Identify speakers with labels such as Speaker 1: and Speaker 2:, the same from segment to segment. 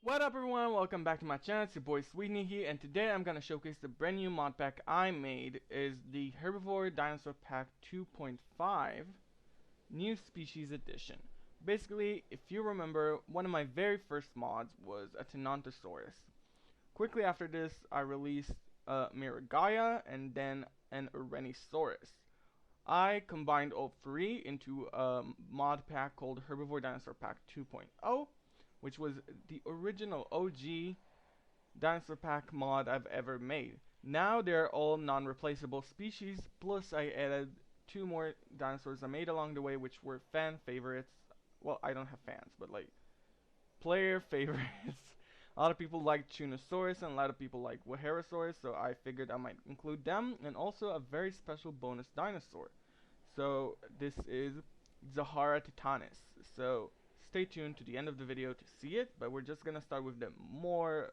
Speaker 1: What up everyone, welcome back to my channel, it's your boy Sweetener here, and today I'm gonna showcase the brand new mod pack I made. Is the Herbivore Dinosaur Pack 2.5 New Species Edition. Basically, if you remember, one of my very first mods was a Tanantosaurus. Quickly after this, I released a Miragaia and then an Rhinosaurus. I combined all three into a mod pack called Herbivore Dinosaur Pack 2.0, which was the original OG dinosaur pack mod I've ever made. Now they're all non-replaceable species, plus I added two more dinosaurs I made along the way, which were fan favorites. Well, I don't have fans, but like player favorites. A lot of people like Shinosaurus and a lot of people like Herosaurus, so I figured I might include them, and also a very special bonus dinosaur. So this is Zahara Titanus. So stay tuned to the end of the video to see it, but we're just gonna start with the more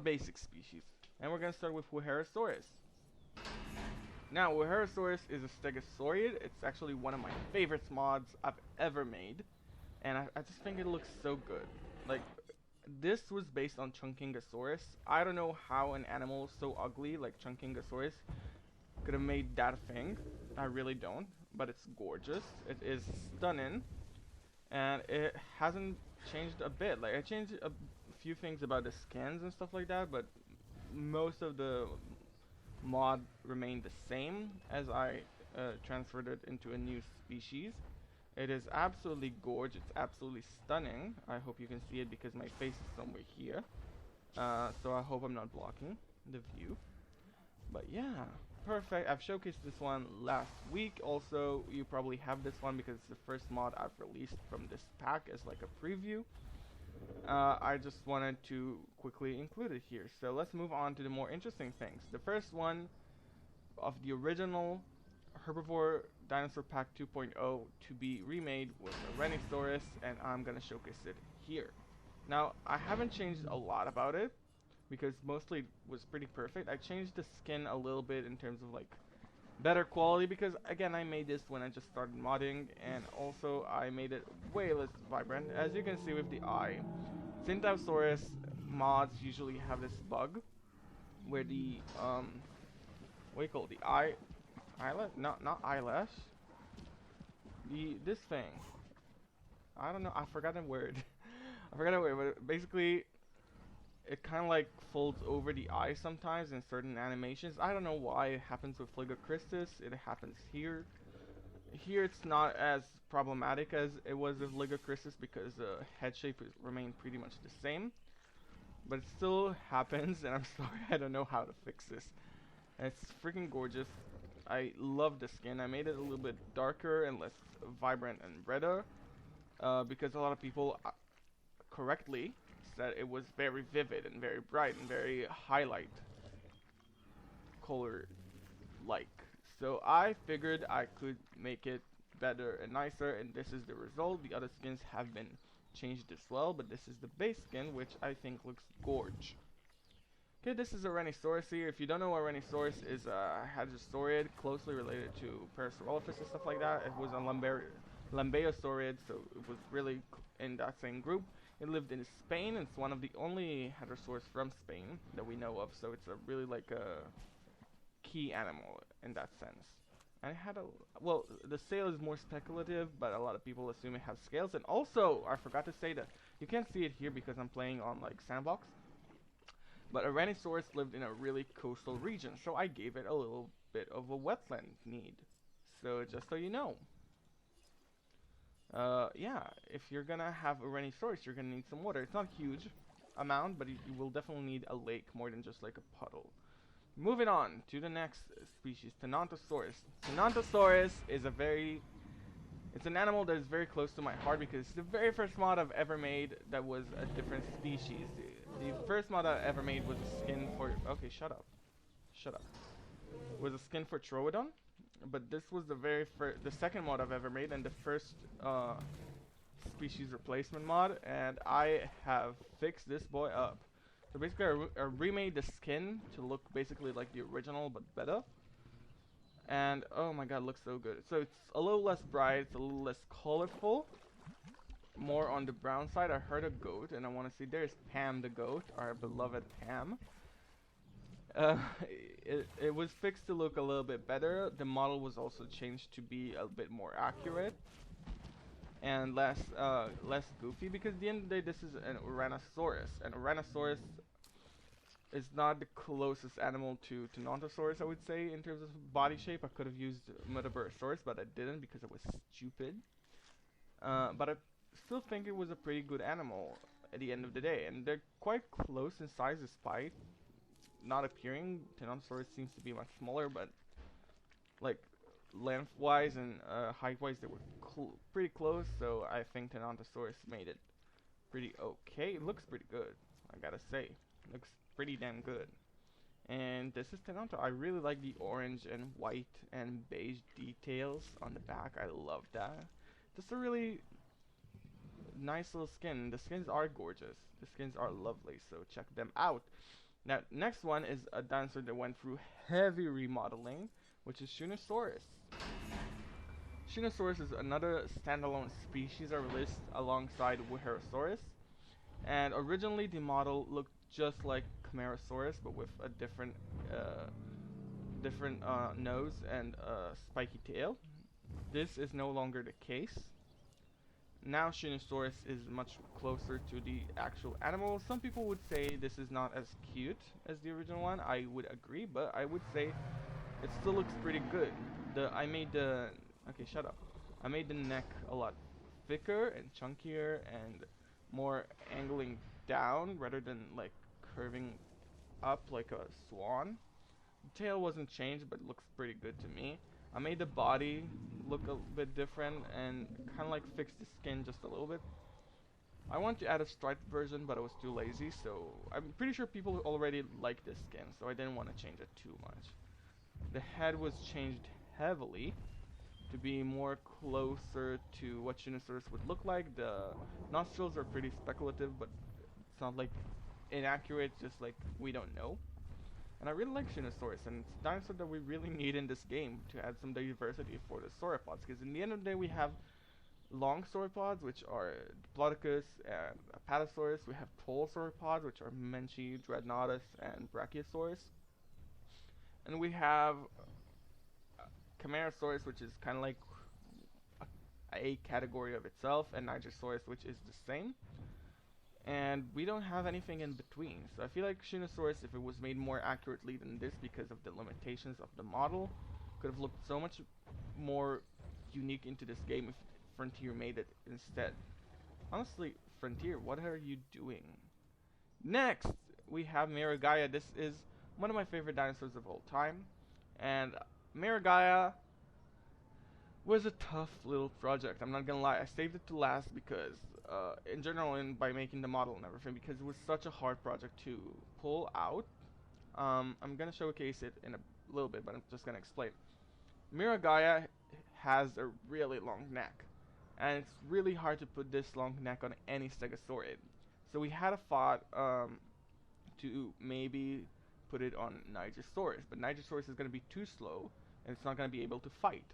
Speaker 1: basic species, and we're gonna start with Herosaurus. Now, Herosaurus is a stegosaurid. It's actually one of my favorite mods I've ever made, and I just think it looks so good. Like, this was based on Chunkingosaurus. I don't know how an animal so ugly like Chunkingosaurus could have made that thing. I really don't, but it's gorgeous. It is stunning. And it hasn't changed a bit. Like, I changed a few things about the skins and stuff like that, but most of the mod remained the same as I transferred it into a new species. It is absolutely gorgeous. It's absolutely stunning. I hope you can see it because my face is somewhere here. So I hope I'm not blocking the view. But yeah, perfect. I've showcased this one last week. Also, you probably have this one because it's the first mod I've released from this pack as like a preview. I just wanted to quickly include it here. So let's move on to the more interesting things. The first one of the original Herbivore Dinosaur Pack 2.0 to be remade was a Rhinosaurus, and I'm gonna showcase it here. Now, I haven't changed a lot about it, because mostly it was pretty perfect. I changed the skin a little bit in terms of like better quality, because again, I made this when I just started modding, and also I made it way less vibrant. As you can see with the eye, Tanantosaurus mods usually have this bug where the what do you call it? The eyelash, not eyelash, this thing, I don't know, I forgot the word. I forgot the word, but basically it kind of like folds over the eye sometimes in certain animations. I don't know why it happens with Ligocristis. It happens here. Here it's not as problematic as it was with Ligocristis because the head shape remained pretty much the same. But it still happens, and I'm sorry, I don't know how to fix this. And it's freaking gorgeous. I love the skin. I made it a little bit darker and less vibrant and redder because a lot of people correctly that it was very vivid and very bright and very highlight color like. So I figured I could make it better and nicer, and this is the result. The other skins have been changed as well, but this is the base skin, which I think looks gorge. Okay, this is a Rhinosaurus here. If you don't know what Rhinosaurus is, a hadrosaurid closely related to Parasaurolophus and stuff like that. It was a Lambeosaurid, so it was really in that same group. It lived in Spain, and it's one of the only hadrosaurs from Spain that we know of, so it's a really like a key animal in that sense. And it had a, well, the sail is more speculative, but a lot of people assume it has scales. And also, I forgot to say that you can't see it here because I'm playing on like sandbox, but a Rhinosaurus lived in a really coastal region, so I gave it a little bit of a wetland need. So just so you know. Yeah, if you're gonna have a Rhinosaurus, you're gonna need some water. It's not a huge amount, but you will definitely need a lake more than just like a puddle. Moving on to the next species, Tanantosaurus. Tanantosaurus is it's an animal that is very close to my heart because it's the very first mod I've ever made that was a different species. The first mod I ever made was a skin for, okay, shut up. Was a skin for Troodon. But this was the second mod I've ever made, and the first species replacement mod, and I have fixed this boy up. So basically I remade the skin to look basically like the original but better. And oh my god, it looks so good. So it's a little less bright, it's a little less colorful. more on the brown side. I heard a goat, and I want to see. There's Pam the goat, our beloved Pam. Uh, it was fixed to look a little bit better. The model was also changed to be a bit more accurate and less goofy, because at the end of the day, this is an Rhinosaurus, and Rhinosaurus is not the closest animal to Tanantosaurus, I would say, in terms of body shape. I could have used Herosaurus, but I didn't because I was stupid. But I still think it was a pretty good animal at the end of the day, and they're quite close in size despite not appearing. Tanantosaurus seems to be much smaller, but like length-wise and height-wise, they were pretty close. So I think Tanantosaurus made it pretty okay. It looks pretty good, I gotta say. It looks pretty damn good. And this is Tananto. I really like the orange and white and beige details on the back. I love that. Just a really nice little skin. The skins are gorgeous. The skins are lovely, so check them out. Now, next one is a dinosaur that went through heavy remodeling, which is Shinosaurus. Shinosaurus is another standalone species I released alongside with Herosaurus. And originally the model looked just like Camarasaurus, but with a different nose and spiky tail. This is no longer the case. Now Shinosaurus is much closer to the actual animal. Some people would say this is not as cute as the original one. I would agree, but I would say it still looks pretty good. I made the neck a lot thicker and chunkier and more angling down rather than like curving up like a swan. The tail wasn't changed, but it looks pretty good to me. I made the body look a bit different and kind of like fix the skin just a little bit. I want to add a striped version, but I was too lazy, so I'm pretty sure people already like this skin, so I didn't want to change it too much. The head was changed heavily to be more closer to what Shinosaurus would look like. The nostrils are pretty speculative, but it's not like inaccurate, just like we don't know. And I really like Shinosaurus, and it's a dinosaur that we really need in this game to add some diversity for the sauropods, because in the end of the day we have long sauropods, which are Diplodocus and Apatosaurus. We have tall sauropods, which are Menchi, Dreadnoughtus, and Brachiosaurus. And we have Camarasaurus, which is kind of like a category of itself, and Nigersaurus, which is the same. And we don't have anything in between. So I feel like Shinosaurus, if it was made more accurately than this because of the limitations of the model, could have looked so much more unique into this game if Frontier made it instead. Honestly, Frontier, what are you doing? Next, we have Miragaia. This is one of my favorite dinosaurs of all time. And Miragaia was a tough little project. I'm not gonna lie. I saved it to last because in general, and by making the model and everything, because it was such a hard project to pull out. I'm gonna showcase it in a little bit, but I'm just gonna explain. Miragaia has a really long neck, and it's really hard to put this long neck on any Stegosaurid. So we had a thought to maybe put it on Nigersaurus, but Nigersaurus is gonna be too slow, and it's not gonna be able to fight.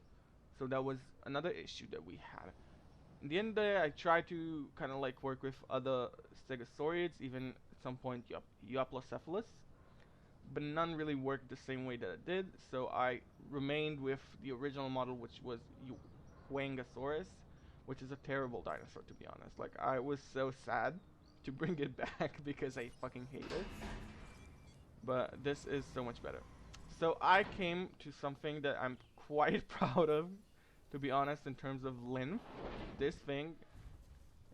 Speaker 1: So that was another issue that we had. In the end of the day, I tried to kind of like work with other Stegosaurids, even at some point Euoplocephalus, but none really worked the same way that it did, so I remained with the original model, which was Huangasaurus, which is a terrible dinosaur, to be honest. Like, I was so sad to bring it back because I fucking hate it, but this is so much better. So I came to something that I'm quite proud of, to be honest, in terms of length. This thing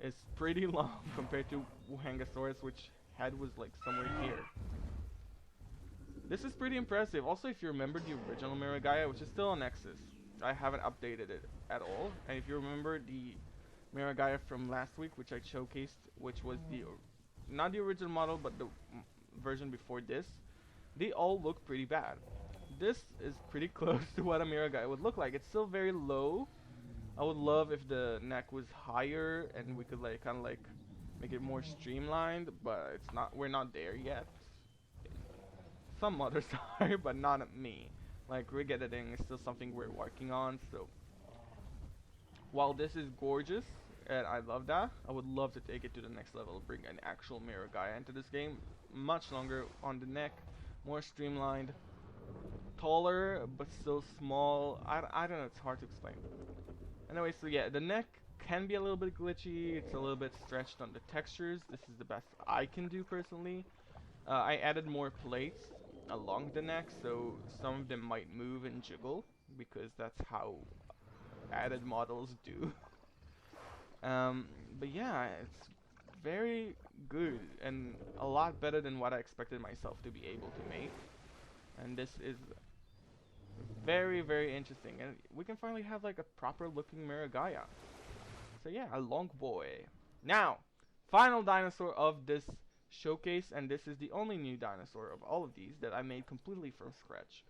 Speaker 1: is pretty long compared to Huangasaurus, which head was like somewhere here. This is pretty impressive. Also, if you remember the original Miragaia, which is still on Nexus, I haven't updated it at all. And if you remember the Miragaia from last week, which I showcased, which was not the original model, but the version before this, they all look pretty bad. This is pretty close to what a Miragaia would look like. It's still very low. I would love if the neck was higher and we could like kind of like make it more streamlined, but it's not. We're not there yet. Some others are, but not me. Like, rig editing is still something we're working on. So while this is gorgeous and I love that. I would love to take it to the next level, bring an actual mirror guy into this game. Much longer on the neck, more streamlined, taller but still small. I don't know, it's hard to explain. Anyway, so yeah, the neck can be a little bit glitchy. It's a little bit stretched on the textures. This is the best I can do personally. I added more plates along the neck, so some of them might move and jiggle, because that's how added models do. But yeah, it's very good and a lot better than what I expected myself to be able to make. And this is very, very interesting, and we can finally have like a proper looking Miragaia. So yeah, a long boy. Now, final dinosaur of this showcase, and this is the only new dinosaur of all of these that I made completely from scratch.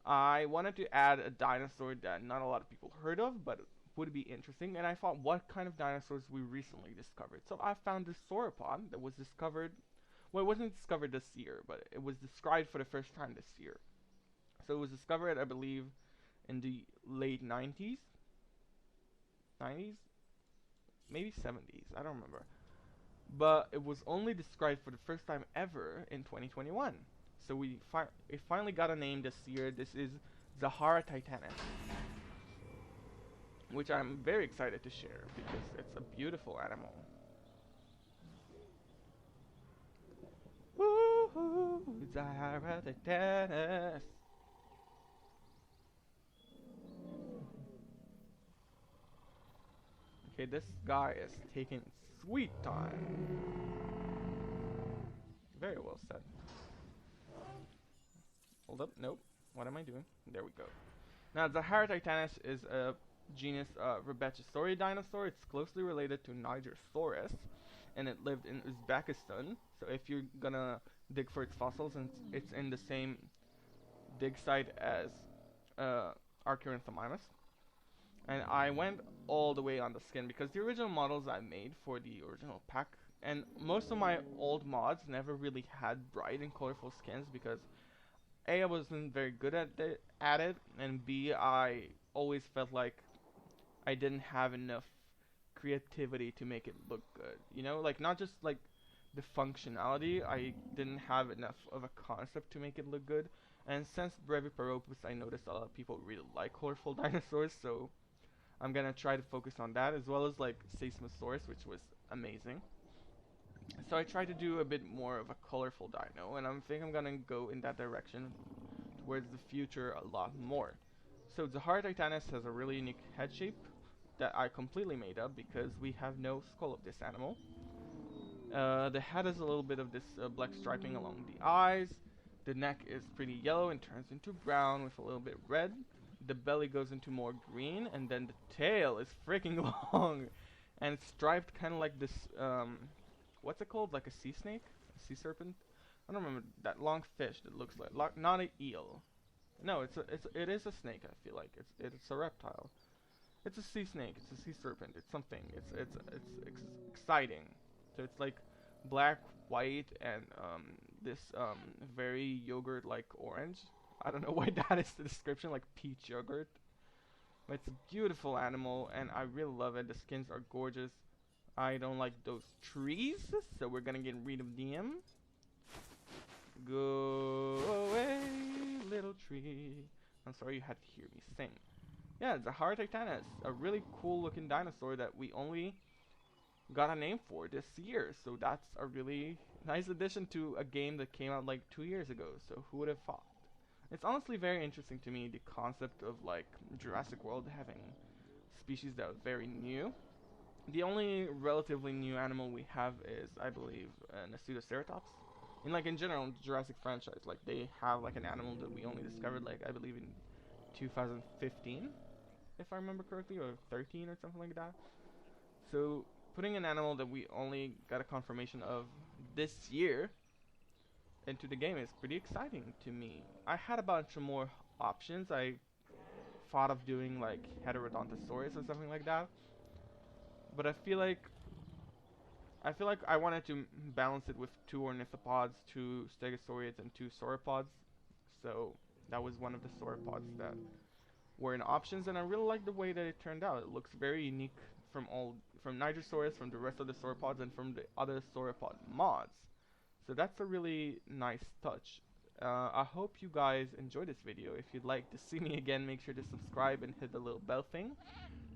Speaker 1: I wanted to add a dinosaur that not a lot of people heard of, but would be interesting, and I thought what kind of dinosaurs we recently discovered. So I found this sauropod that was discovered, well, it wasn't discovered this year, but it was described for the first time this year. So it was discovered, I believe, in the late 90s? 90s? Maybe 70s, I don't remember. But it was only described for the first time ever in 2021. So we finally got a name this year. This is Zahara Titanus, which I'm very excited to share because it's a beautiful animal. Woohoo! Zahara Titanus. Okay, this guy is taking sweet time. Very well said. Hold up, nope. What am I doing? There we go. Now, Zahara Titanus is a genus Rhinosaurus dinosaur. It's closely related to Nigersaurus, and it lived in Uzbekistan. So if you're gonna dig for its fossils, and it's in the same dig site as Archaeornithomimus. And I went all the way on the skin because the original models I made for the original pack, and most of my old mods never really had bright and colorful skins because A, I wasn't very good at it, and B, I always felt like I didn't have enough creativity to make it look good. You know, like not just like the functionality, I didn't have enough of a concept to make it look good. And since Breviparopus, I noticed a lot of people really like colorful dinosaurs, so I'm gonna try to focus on that, as well as like Seismosaurus, which was amazing. So I tried to do a bit more of a colorful dino, and I think I'm gonna go in that direction towards the future a lot more. So Zahara Titanus has a really unique head shape that I completely made up because we have no skull of this animal. The head has a little bit of this black striping along the eyes. The neck is pretty yellow and turns into brown with a little bit red. The belly goes into more green, and then the tail is freaking long, and it's striped kind of like this, what's it called? Like a sea snake? A sea serpent? I don't remember. That long fish that looks like not an eel. No, it is a snake. I feel like it's a reptile. It's a sea snake. It's a sea serpent. It's something. It's exciting. So it's like black, white, and this very yogurt-like orange. I don't know why that is the description, like peach yogurt. But it's a beautiful animal, and I really love it. The skins are gorgeous. I don't like those trees, so we're gonna get rid of them. Go away, little tree. I'm sorry you had to hear me sing. Yeah, Zahara Titanus, a really cool looking dinosaur that we only got a name for this year. So that's a really nice addition to a game that came out like 2 years ago. So who would have thought? It's honestly very interesting to me, the concept of like Jurassic World having species that are very new. The only relatively new animal we have is, I believe, Nasutoceratops. And like in general, the Jurassic franchise, like they have like an animal that we only discovered like I believe in 2015, if I remember correctly, or 13 or something like that. So putting an animal that we only got a confirmation of this year into the game is pretty exciting to me. I had a bunch of more options. I thought of doing like Heterodontosaurus or something like that, but I feel like I wanted to balance it with 2 ornithopods, 2 stegosaurids, and 2 sauropods. So that was one of the sauropods that were in options, and I really like the way that it turned out. It looks very unique from Nitrosaurus, from the rest of the sauropods, and from the other sauropod mods. So that's a really nice touch. I hope you guys enjoyed this video. If you'd like to see me again, make sure to subscribe and hit the little bell thing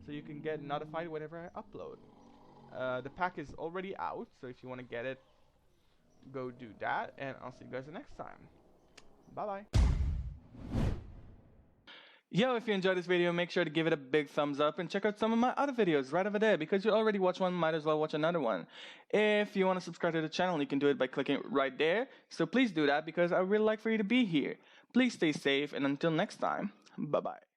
Speaker 1: so you can get notified whenever I upload. The pack is already out, so if you want to get it, go do that, and I'll see you guys the next time. Bye bye. Yo, if you enjoyed this video, make sure to give it a big thumbs up and check out some of my other videos right over there, because you already watched one, might as well watch another one. If you want to subscribe to the channel, you can do it by clicking right there. So please do that, because I would really like for you to be here. Please stay safe, and until next time, bye bye.